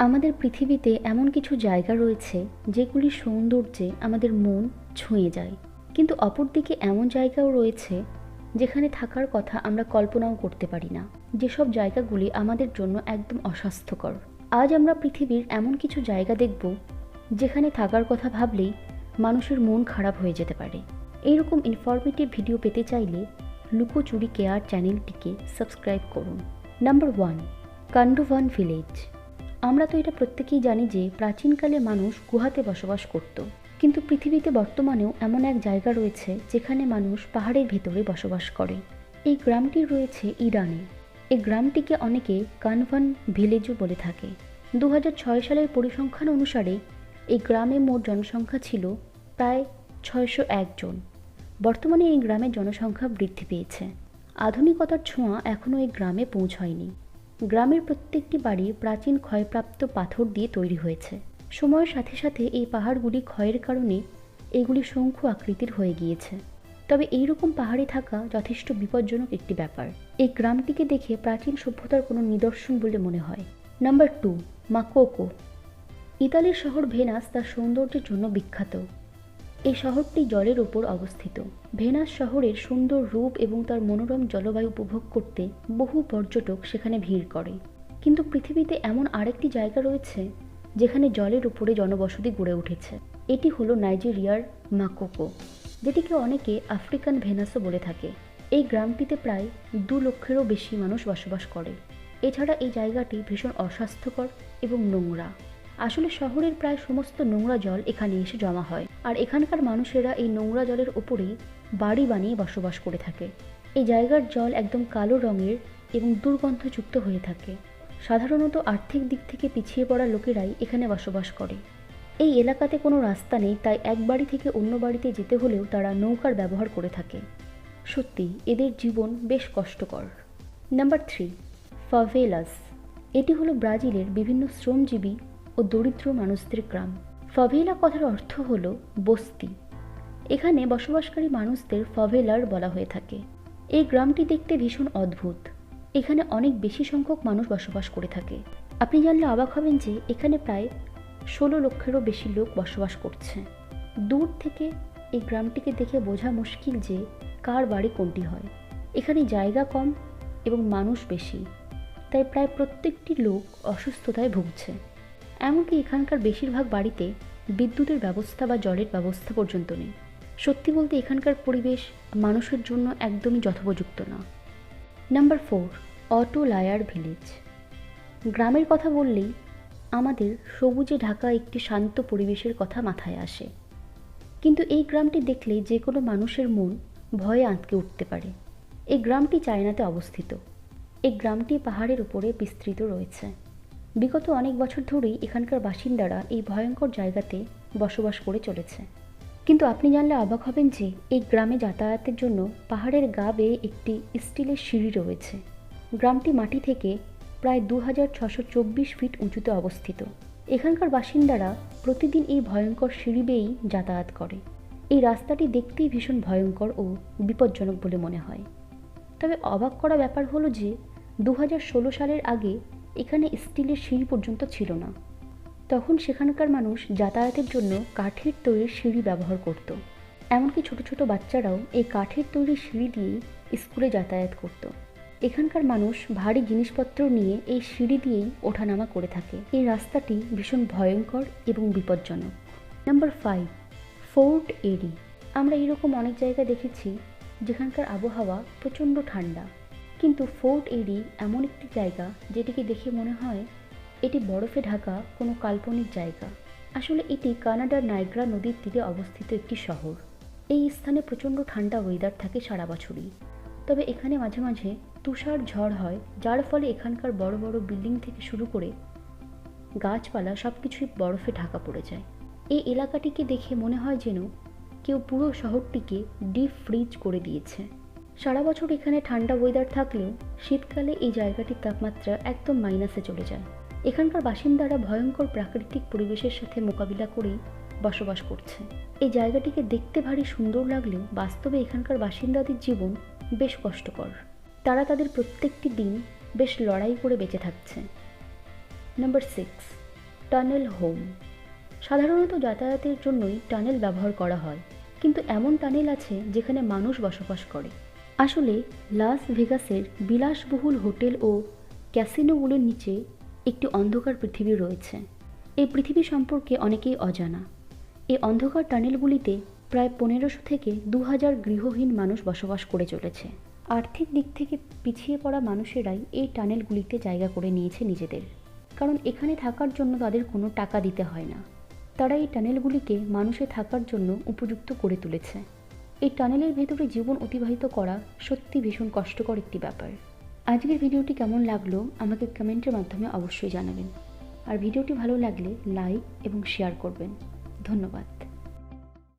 আমাদের পৃথিবীতে এমন কিছু জায়গা রয়েছে যেগুলির সৌন্দর্যে আমাদের মন ছুঁয়ে যায়, কিন্তু অপরদিকে এমন জায়গাও রয়েছে যেখানে থাকার কথা আমরা কল্পনাও করতে পারি না, যেসব জায়গাগুলি আমাদের জন্য একদম অস্বাস্থ্যকর। আজ আমরা পৃথিবীর এমন কিছু জায়গা দেখব যেখানে থাকার কথা ভাবলেই মানুষের মন খারাপ হয়ে যেতে পারে। এইরকম ইনফরমেটিভ ভিডিও পেতে চাইলে লুকোচুরি কেয়ার চ্যানেলটিকে সাবস্ক্রাইব করুন। নাম্বার 1, কান্ডুভান ভিলেজ। আমরা তো এটা প্রত্যেকেই জানি যে প্রাচীনকালে মানুষ গুহাতে বসবাস করত, কিন্তু পৃথিবীতে বর্তমানেও এমন এক জায়গা রয়েছে যেখানে মানুষ পাহাড়ের ভেতরে বসবাস করে। এই গ্রামটি রয়েছে ইরানে। এই গ্রামটিকে অনেকে কানভান ভিলেজও বলে থাকে। 2006 সালের পরিসংখ্যান অনুসারে এই গ্রামে মোট জনসংখ্যা ছিল প্রায় 601 জন। বর্তমানে এই গ্রামের জনসংখ্যা বৃদ্ধি পেয়েছে। আধুনিকতার ছোঁয়া এখনও এই গ্রামে পৌঁছায়নি। গ্রামের প্রত্যেকটি বাড়ি প্রাচীন ক্ষয়প্রাপ্ত পাথর দিয়ে তৈরি হয়েছে। সময়ের সাথে সাথে এই পাহাড়গুলি ক্ষয়ের কারণে এগুলি শঙ্কু আকৃতির হয়ে গিয়েছে। তবে এইরকম পাহাড়ে থাকা যথেষ্ট বিপজ্জনক একটি ব্যাপার। এই গ্রামটিকে দেখে প্রাচীন সভ্যতার কোনো নিদর্শন বলে মনে হয়। Number 2, Makoko. ইতালির শহর ভেনাস তার সৌন্দর্যের জন্য বিখ্যাত। এই শহরটি জলের ওপর অবস্থিত। ভেনাস শহরের সুন্দর রূপ এবং তার মনোরম জলবায়ু উপভোগ করতে বহু পর্যটক সেখানে ভিড় করে। কিন্তু পৃথিবীতে এমন আরেকটি জায়গা রয়েছে যেখানে জলের উপরে জনবসতি গড়ে উঠেছে। এটি হলো নাইজেরিয়ার মাকোকো, যেটিকে অনেকে আফ্রিকান ভেনাসও বলে থাকে। এই গ্রামটিতে প্রায় 2 লক্ষেরও বেশি মানুষ বসবাস করে। এছাড়া এই জায়গাটি ভীষণ অস্বাস্থ্যকর এবং নোংরা। আসলে শহরের প্রায় সমস্ত নোংরা জল এখানে এসে জমা হয়, আর এখানকার মানুষেরা এই নোংরা জলের ওপরেই বাড়ি বানিয়ে বসবাস করে থাকে। এই জায়গার জল একদম কালো রঙের এবং দুর্গন্ধযুক্ত হয়ে থাকে। সাধারণত আর্থিক দিক থেকে পিছিয়ে পড়া লোকেরাই এখানে বসবাস করে। এই এলাকাতে কোনো রাস্তা নেই, তাই এক বাড়ি থেকে অন্য বাড়িতে যেতে হলেও তারা নৌকার ব্যবহার করে থাকে। সত্যি এদের জীবন বেশ কষ্টকর। নাম্বার 3, ফাভেলাস। এটি হলো ব্রাজিলের বিভিন্ন শ্রমজীবী ও দরিদ্র মানুষদের গ্রাম। ফাভেলা কথার অর্থ হলো বস্তি। এখানে বসবাসকারী মানুষদের ফাভেলার বলা হয়ে থাকে। এই গ্রামটি দেখতে ভীষণ অদ্ভুত। এখানে অনেক বেশি সংখ্যক মানুষ বসবাস করে থাকে। আপনি জানলে অবাক হবেন যে এখানে প্রায় 16 লক্ষেরও বেশি লোক বসবাস করছে। দূর থেকে এই গ্রামটিকে দেখে বোঝা মুশকিল যে কার বাড়ি কোনটি হয়। এখানে জায়গা কম এবং মানুষ বেশি, তাই প্রায় প্রত্যেকটি লোক অসুস্থতায় ভুগছে। এমনকি এখানকার বেশিরভাগ বাড়িতে বিদ্যুতের ব্যবস্থা বা জলের ব্যবস্থা পর্যন্ত নেই। সত্যি বলতে এখানকার পরিবেশ মানুষের জন্য একদমই যথোপযুক্ত না। নাম্বার 4, অটোলায়ার ভিলেজ। গ্রামের কথা বললেই আমাদের সবুজে ঢাকা একটি শান্ত পরিবেশের কথা মাথায় আসে, কিন্তু এই গ্রামটি দেখলে যে কোনো মানুষের মন ভয়ে আঁতকে উঠতে পারে। এই গ্রামটি চায়নাতে অবস্থিত। এই গ্রামটি পাহাড়ের উপরে বিস্তৃত রয়েছে। বিগত অনেক বছর ধরেই এখানকার বাসিন্দারা এই ভয়ঙ্কর জায়গাতে বসবাস করে চলেছে। কিন্তু আপনি জানলে অবাক হবেন যে এই গ্রামে যাতায়াতের জন্য পাহাড়ের গা বেয়ে একটি স্টিলের সিঁড়ি রয়েছে। গ্রামটি মাটি থেকে প্রায় 2624 ফিট উঁচুতে অবস্থিত। এখানকার বাসিন্দারা প্রতিদিন এই ভয়ঙ্কর সিঁড়ি বেয়েই যাতায়াত করে। এই রাস্তাটি দেখতেই ভীষণ ভয়ঙ্কর ও বিপজ্জনক বলে মনে হয়। তবে অবাক করা ব্যাপার হলো যে 2016 সালের আগে এখানে স্টিলের সিঁড়ি পর্যন্ত ছিল না। তখন সেখানকার মানুষ যাতায়াতের জন্য কাঠের তৈরি সিঁড়ি ব্যবহার করত। এমনকি ছোট ছোট বাচ্চারাও এই কাঠের তৈরি সিঁড়ি দিয়েই স্কুলে যাতায়াত করত। এখানকার মানুষ ভারী জিনিসপত্র নিয়ে এই সিঁড়ি দিয়েই ওঠানামা করে থাকে। এই রাস্তাটি ভীষণ ভয়ঙ্কর এবং বিপজ্জনক। নাম্বার 5, ফোর্ট এরি। আমরা এরকম অনেক জায়গা দেখেছি যেখানকার আবহাওয়া প্রচণ্ড ঠান্ডা, কিন্তু ফোর্ট এরি এমন একটি জায়গা যেটিকে দেখে মনে হয় এটি বরফে ঢাকা কোনো কাল্পনিক জায়গা। আসলে এটি কানাডার নাইগ্রা নদীর তীরে অবস্থিত একটি শহর। এই স্থানে প্রচণ্ড ঠান্ডা ওয়েদার থাকে সারা বছরই। তবে এখানে মাঝে মাঝে তুষার ঝড় হয়, যার ফলে এখানকার বড় বড় বিল্ডিং থেকে শুরু করে গাছপালা সব কিছুই বরফে ঢাকা পড়ে যায়। এই এলাকাটিকে দেখে মনে হয় যেন কেউ পুরো শহরটিকে ডিপ ফ্রিজ করে দিয়েছে। সারা বছর এখানে ঠান্ডা ওয়েদার থাকলেও শীতকালে এই জায়গাটির তাপমাত্রা একদম মাইনাসে চলে যায়। এখানকার বাসিন্দারা ভয়ঙ্কর প্রাকৃতিক পরিবেশের সাথে মোকাবিলা করেই বসবাস করছে। এই জায়গাটিকে দেখতে ভারী সুন্দর লাগলেও বাস্তবে এখানকার বাসিন্দাদের জীবন বেশ কষ্টকর। তারা তাদের প্রত্যেকটি দিন বেশ লড়াই করে বেঁচে থাকছে। Number 6, tunnel home. সাধারণত যাতায়াতের জন্যই টানেল ব্যবহার করা হয়, কিন্তু এমন টানেল আছে যেখানে মানুষ বসবাস করে। আসলে লাস ভেগাসের বিলাসবহুল হোটেল ও ক্যাসিনোগুলোর নিচে একটি অন্ধকার পৃথিবী রয়েছে। এই পৃথিবী সম্পর্কে অনেকেই অজানা। এই অন্ধকার টানেলগুলিতে প্রায় 1500 থেকে 2000 গৃহহীন মানুষ বসবাস করে চলেছে। আর্থিক দিক থেকে পিছিয়ে পড়া মানুষেরাই এই টানেলগুলিতে জায়গা করে নিয়েছে নিজেদের, কারণ এখানে থাকার জন্য তাদের কোনো টাকা দিতে হয় না। তারা এই টানেলগুলিকে মানুষের থাকার জন্য উপযুক্ত করে তুলেছে। এই টানেলের ভেতরে জীবন অতিবাহিত করা সত্যি ভীষণ কষ্টকর একটি ব্যাপার। আজকের ভিডিওটি কেমন লাগলো আমাকে কমেন্টের মাধ্যমে অবশ্যই জানাবেন। আর ভিডিওটি ভালো লাগলে লাইক এবং শেয়ার করবেন। ধন্যবাদ।